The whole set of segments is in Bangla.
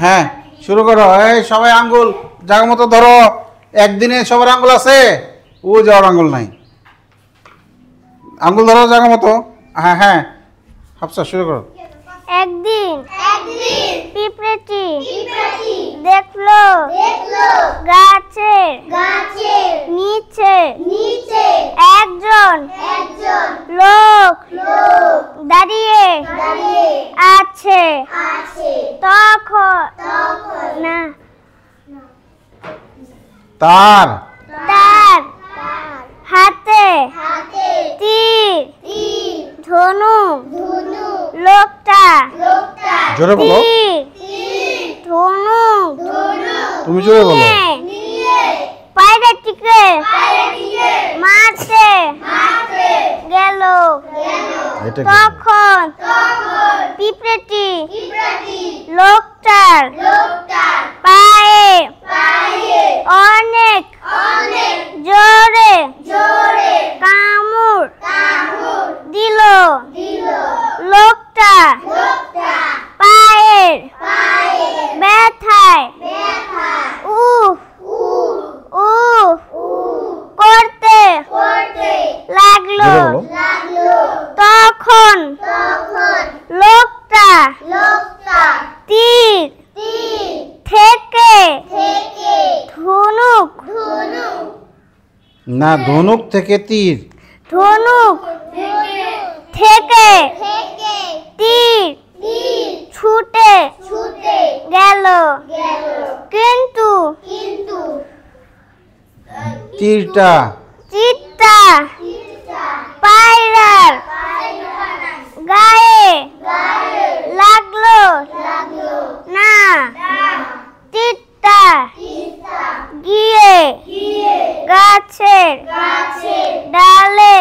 হ্যাঁ শুরু করো। এই সবাই আঙ্গুল জায়গা মতো ধরো। একদিনে সবার আঙ্গুল আছে? ও যাওয়ার আঙ্গুল নাই। আঙ্গুল ধরো জায়গা মতো। হ্যাঁ হ্যাঁ হাফসা শুরু করো। একদিন পিঁপড়েটি দেখলো গাছের নিচে একজন লোক দাঁড়িয়ে আছে। তখন না তার হাতে তীর ধনুক। লোকটা জোরে বলো। ধনুক তুমি জোরে বলো। পায়রাটিকে মারতে গেল। তখন পিঁপড়েটি লোকটার পায়ে অনেক জোরে কামড় দিল। লোকটা পায়ের ব্যথায় করতে লাগলো। তখন লোকটা তীর থেকে ধনুক না ধনুক থেকে তীর। ধনুক থেকে তীর ছুটে গেল। কিন্তু তীরটা পায়রার গায়ে লাগলো না। তীরটা গিয়ে গাছের ডালে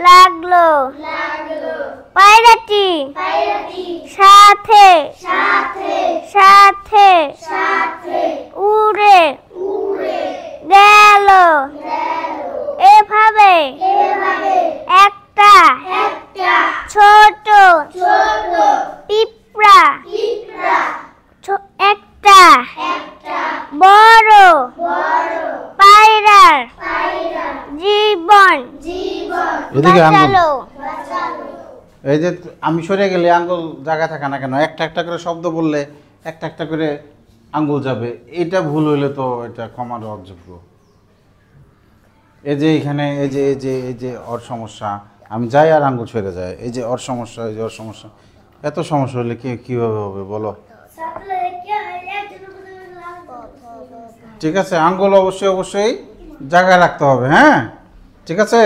লাগলো। পায়রাটি সাথে উড়ে গেল। এভাবে একটা ছোট পিঁপড়া একটা বড় পায়রার জীবন এদিকে আঙ্গুল। বাঁচালো। এই যে আমি সরে গেলে আঙ্গুল জায়গা থাকে না কেন? একটা একটা করে শব্দ বললে একটা একটা করে আঙ্গুল যাবে। এটা ভুল হইলে তো এটা ক্ষমার অযোগ্য। এই যে এখানে এই যে ওর সমস্যা, আমি যাই আর আঙ্গুল সরে যায়। এই যে ওর সমস্যা, এই যে ওর সমস্যা, এত সমস্যা হলে কীভাবে হবে বলো? ঠিক আছে, আঙ্গুল অবশ্যই জায়গায় রাখতে হবে। হ্যাঁ ঠিক আছে,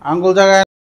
আঙ্গুল জায়গায়